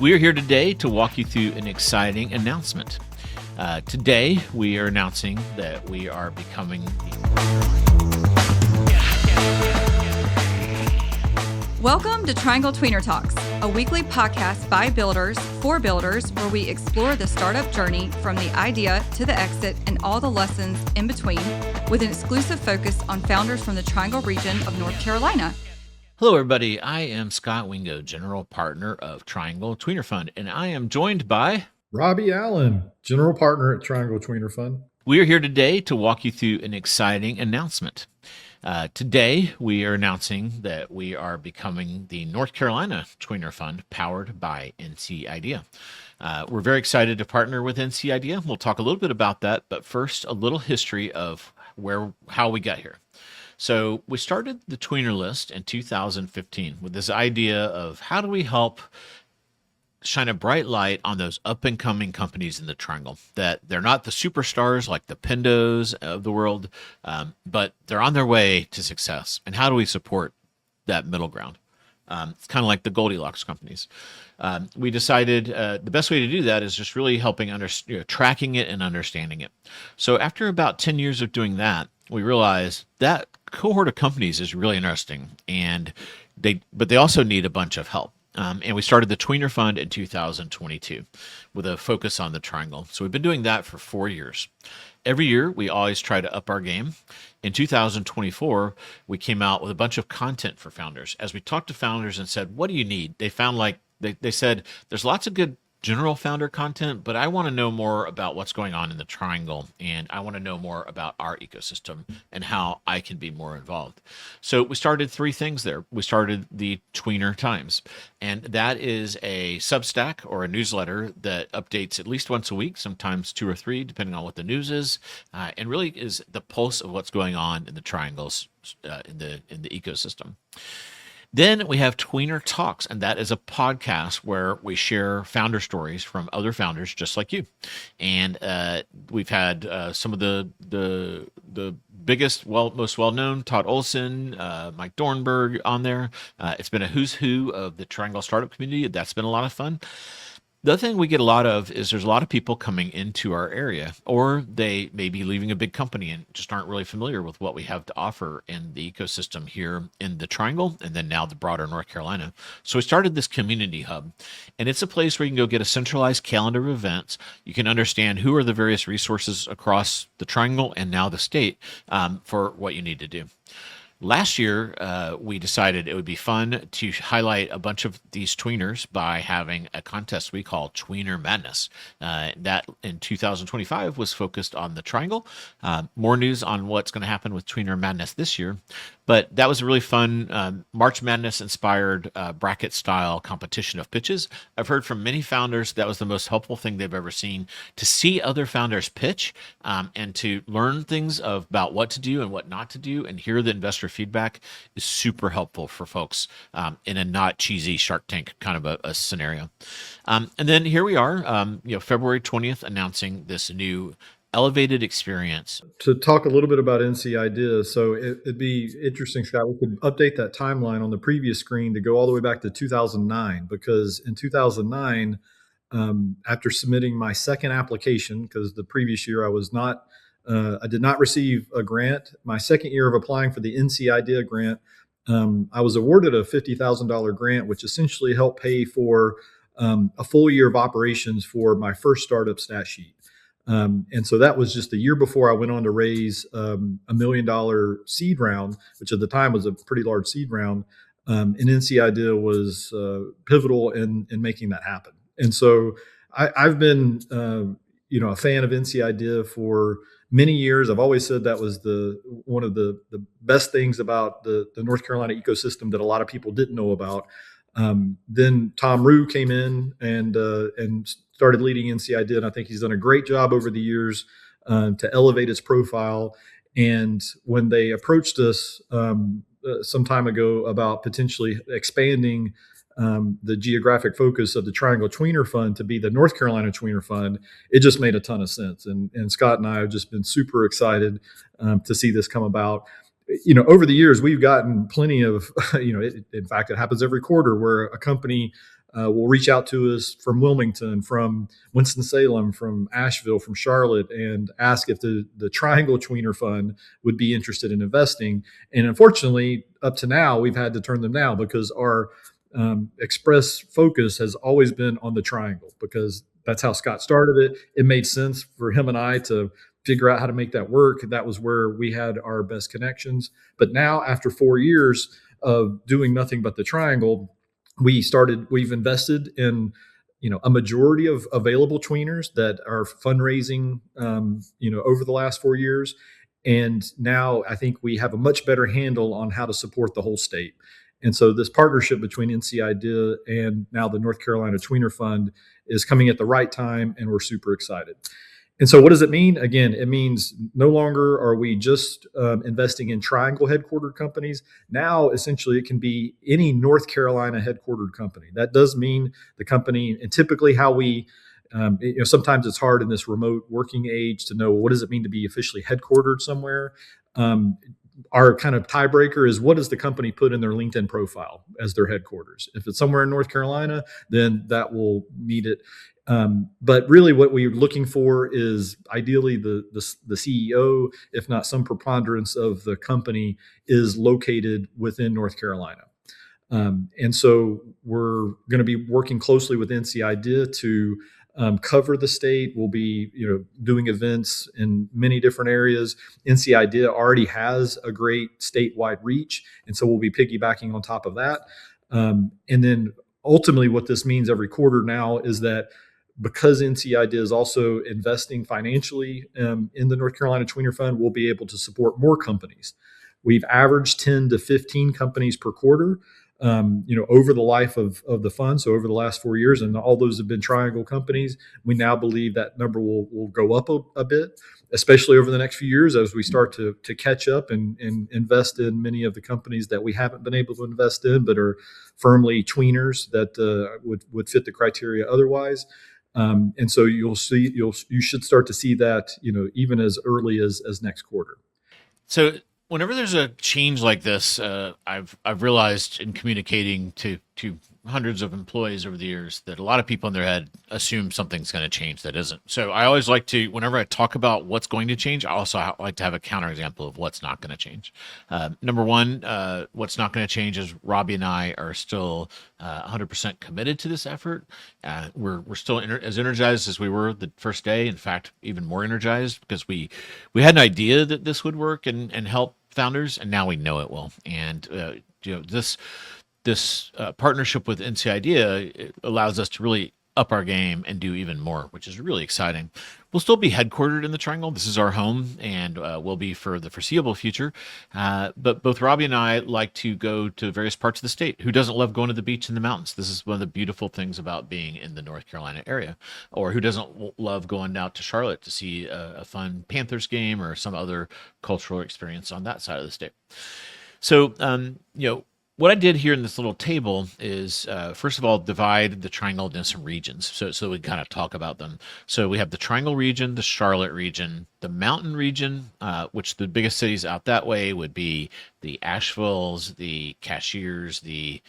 We are here today to walk you through an exciting announcement. Today, we are announcing that we are becoming Welcome to Tweener Talks, a weekly podcast by builders for builders where we explore the startup journey from the idea to the exit and all the lessons in between with an exclusive focus on founders from the Triangle region of North Carolina. Hello, everybody. I am Scott Wingo, General Partner of Tweener Fund, and I am joined by Robby Allen, General Partner at Tweener Fund. We are here today to walk you through an exciting announcement. Today, we are announcing that we are becoming the North Carolina Tweener Fund powered by NC Idea. We're very excited to partner with NC Idea. We'll talk a little bit about that, but first, a little history of how we got here. So we started the Tweener List in 2015 with this idea of how do we help shine a bright light on those up-and-coming companies in the Triangle, that they're not the superstars like the Pindos of the world, but they're on their way to success. And how do we support that middle ground? It's kind of like the Goldilocks companies. We decided the best way to do that is just really helping tracking it and understanding it. So after about 10 years of doing that, we realized that cohort of companies is really interesting, but they also need a bunch of help. And we started the Tweener Fund in 2022 with a focus on the Triangle. So we've been doing that for 4 years. Every year, we always try to up our game. In 2024, we came out with a bunch of content for founders. As we talked to founders and said, what do you need? They found they said, there's lots of good general founder content, but I want to know more about what's going on in the Triangle, and I want to know more about our ecosystem and how I can be more involved. So we started 3 things there. We started the Tweener Times, and that is a Substack or a newsletter that updates at least once a week, sometimes 2 or 3, depending on what the news is, and really is the pulse of what's going on in the Triangles in the ecosystem. Then we have Tweener Talks, and that is a podcast where we share founder stories from other founders just like you. And we've had some of the biggest, most well-known, Todd Olson, Mike Dornberg on there. It's been a who's who of the Triangle startup community. That's been a lot of fun. The other thing we get a lot of is there's a lot of people coming into our area, or they may be leaving a big company and just aren't really familiar with what we have to offer in the ecosystem here in the Triangle, and then now the broader North Carolina. So we started this community hub, and it's a place where you can go get a centralized calendar of events. You can understand who are the various resources across the Triangle and now the state for what you need to do. Last year, we decided it would be fun to highlight a bunch of these tweeners by having a contest we call Tweener Madness. That in 2025 was focused on the Triangle. More news on what's going to happen with Tweener Madness this year. But that was a really fun March Madness inspired bracket style competition of pitches. I've heard from many founders that was the most helpful thing they've ever seen, to see other founders pitch and to learn things about what to do and what not to do, and hear the investor feedback is super helpful for folks in a not cheesy Shark Tank kind of a scenario. And then here we are, February 20th, announcing this new elevated experience. To talk a little bit about NC Idea, so it'd be interesting, Scott, we could update that timeline on the previous screen to go all the way back to 2009, because in 2009, after submitting my second application, because the previous year I did not receive a grant, my second year of applying for the NC Idea grant, I was awarded a $50,000 grant, which essentially helped pay for a full year of operations for my first startup stat sheet. And so that was just the year before I went on to raise $1 million seed round, which at the time was a pretty large seed round. And NC Idea was pivotal in making that happen. And so I've been, a fan of NC Idea for many years. I've always said that was one of the best things about the North Carolina ecosystem that a lot of people didn't know about. Then Tom Rue came in and started leading NC Idea, and I think he's done a great job over the years to elevate its profile. And when they approached us some time ago about potentially expanding the geographic focus of the Triangle Tweener Fund to be the North Carolina Tweener Fund, it just made a ton of sense. And Scott and I have just been super excited to see this come about. Over the years, we've gotten plenty of, in fact, it happens every quarter where a company will reach out to us from Wilmington, from Winston-Salem, from Asheville, from Charlotte, and ask if the Triangle Tweener Fund would be interested in investing. And unfortunately, up to now, we've had to turn them down because our express focus has always been on the Triangle, because that's how Scott started it. It made sense for him and I to figure out how to make that work. That was where we had our best connections. But now, after 4 years of doing nothing but the Triangle, we've invested in a majority of available tweeners that are fundraising over the last 4 years. And now I think we have a much better handle on how to support the whole state. And so this partnership between NC IDEA and now the North Carolina Tweener Fund is coming at the right time, and we're super excited. And so what does it mean? Again, it means no longer are we just investing in Triangle headquartered companies. Now, essentially, it can be any North Carolina headquartered company. That does mean the company, and typically how we, sometimes it's hard in this remote working age to know what does it mean to be officially headquartered somewhere. Our kind of tiebreaker is, what does the company put in their LinkedIn profile as their headquarters? If it's somewhere in North Carolina, then that will meet it. But really what we're looking for is ideally the CEO, if not some preponderance of the company, is located within North Carolina. And so we're going to be working closely with NC IDEA to cover the state. We'll be doing events in many different areas. NC IDEA already has a great statewide reach, and so we'll be piggybacking on top of that. And then ultimately what this means every quarter now is that because NC IDEA is also investing financially in the North Carolina Tweener Fund, we'll be able to support more companies. We've averaged 10 to 15 companies per quarter, over the life of the fund. So over the last 4 years, and all those have been Triangle companies. We now believe that number will go up a bit, especially over the next few years as we start to catch up and invest in many of the companies that we haven't been able to invest in, but are firmly tweeners that would fit the criteria otherwise. And so you should start to see that, even as early as next quarter. So whenever there's a change like this, I've realized in communicating to hundreds of employees over the years that a lot of people in their head assume something's going to change that isn't. So I always like to, whenever I talk about what's going to change, I also like to have a counterexample of what's not going to change. Number one, what's not going to change is Robby and I are still 100% committed to this effort. We're still as energized as we were the first day. In fact, even more energized, because we had an idea that this would work and help founders, and now we know it will. And this partnership with NC IDEA allows us to really up our game and do even more, which is really exciting. We'll still be headquartered in the Triangle. This is our home, and will be for the foreseeable future. But both Robby and I like to go to various parts of the state. Who doesn't love going to the beach and the mountains? This is one of the beautiful things about being in the North Carolina area. Or who doesn't love going out to Charlotte to see a fun Panthers game or some other cultural experience on that side of the state? So, what I did here in this little table is, first of all, divide the Triangle into some regions, so we kind of talk about them. So we have the Triangle region, the Charlotte region, the Mountain region, which the biggest cities out that way would be the Asheville's, the Cashiers, the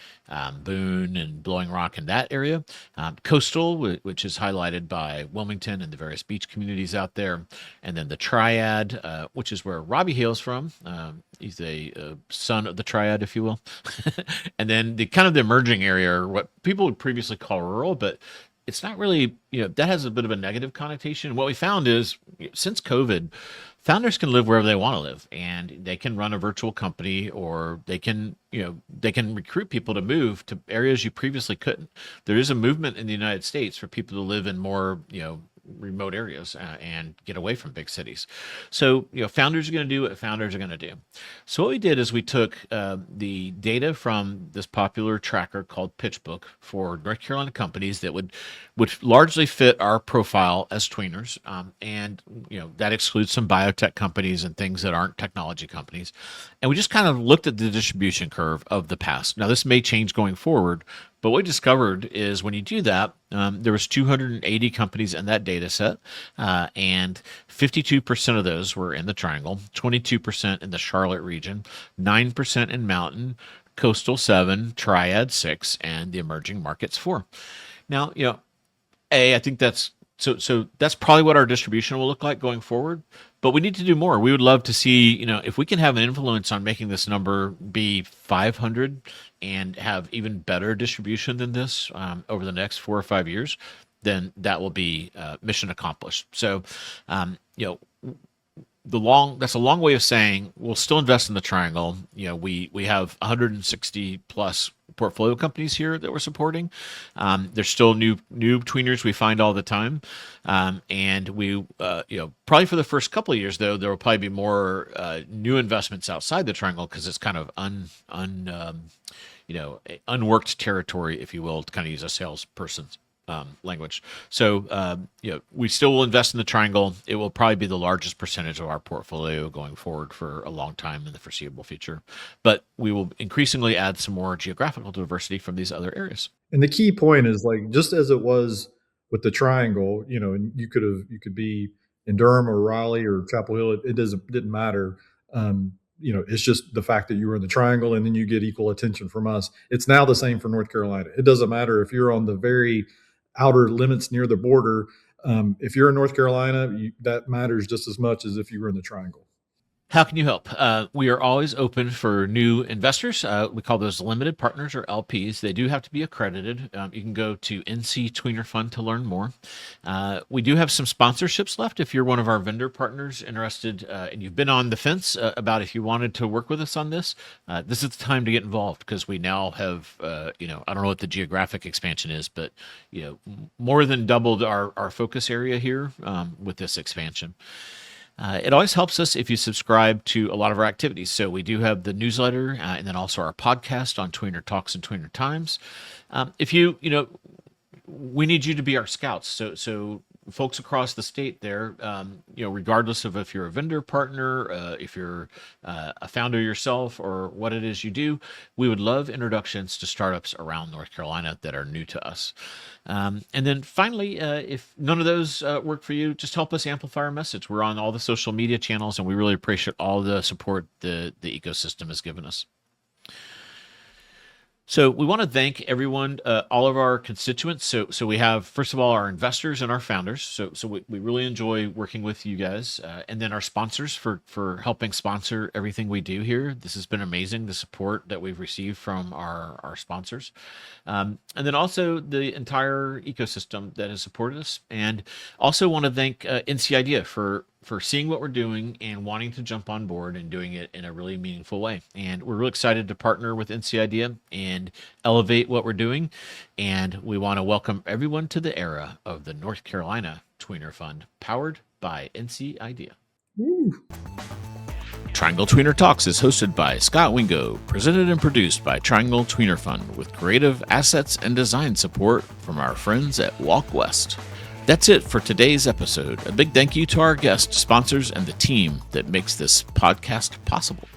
Boone and Blowing Rock in that area. Coastal, which is highlighted by Wilmington and the various beach communities out there. And then the Triad, which is where Robby hails from. He's a son of the Triad, if you will. And then the kind of the emerging area, or what people would previously call rural, but it's not really, that has a bit of a negative connotation. What we found is, since COVID, founders can live wherever they want to live, and they can run a virtual company, or they can recruit people to move to areas you previously couldn't. There is a movement in the United States for people to live in more, remote areas and get away from big cities. So, founders are going to do what founders are going to do. So what we did is we took the data from this popular tracker called PitchBook for North Carolina companies that would largely fit our profile as tweeners. And, that excludes some biotech companies and things that aren't technology companies. And we just kind of looked at the distribution curve of the past. Now, this may change going forward, but what we discovered is when you do that, there was 280 companies in that data set, and 52% of those were in the Triangle, 22% in the Charlotte region, 9% in Mountain, Coastal 7, Triad 6, and the Emerging Markets 4. Now, I think that's so that's probably what our distribution will look like going forward, but we need to do more. We would love to see, if we can have an influence on making this number be 500 and have even better distribution than this over the next 4 or 5 years, then that will be mission accomplished. So, that's a long way of saying we'll still invest in the triangle. We have 160 plus portfolio companies here that we're supporting. There's still new tweeners we find all the time, and we probably for the first couple of years though there will probably be more new investments outside the triangle because it's kind of unworked territory, if you will, to kind of use a salesperson's language. So, we still will invest in the triangle. It will probably be the largest percentage of our portfolio going forward for a long time in the foreseeable future. But we will increasingly add some more geographical diversity from these other areas. And the key point is, like, just as it was with the triangle, and you could be in Durham or Raleigh or Chapel Hill. It didn't matter. It's just the fact that you were in the triangle and then you get equal attention from us. It's now the same for North Carolina. It doesn't matter if you're on the very outer limits near the border. If you're in North Carolina, that matters just as much as if you were in the triangle. How can you help? We are always open for new investors. We call those limited partners or LPs. They do have to be accredited. You can go to NC Tweener Fund to learn more. We do have some sponsorships left. If you're one of our vendor partners interested and you've been on the fence about if you wanted to work with us on this, this is the time to get involved because we now have, I don't know what the geographic expansion is, but more than doubled our focus area here with this expansion. It always helps us if you subscribe to a lot of our activities. So we do have the newsletter and then also our podcast on Tweener Talks and Tweener Times. If we need you to be our scouts. So folks across the state there, regardless of if you're a vendor partner, if you're a founder yourself or what it is you do, we would love introductions to startups around North Carolina that are new to us. And then finally, if none of those work for you, just help us amplify our message. We're on all the social media channels, and we really appreciate all the support the ecosystem has given us. So we want to thank everyone, all of our constituents. So we have, first of all, our investors and our founders. So we really enjoy working with you guys, and then our sponsors for helping sponsor everything we do here. This has been amazing, the support that we've received from our sponsors, and then also the entire ecosystem that has supported us. And also want to thank NC Idea for seeing what we're doing and wanting to jump on board and doing it in a really meaningful way. And we're really excited to partner with NC Idea and elevate what we're doing. And we want to welcome everyone to the era of the North Carolina Tweener Fund, powered by NC Idea. Woo. Triangle Tweener Talks is hosted by Scott Wingo, presented and produced by Triangle Tweener Fund, with creative assets and design support from our friends at Walk West. That's it for today's episode. A big thank you to our guests, sponsors, and the team that makes this podcast possible.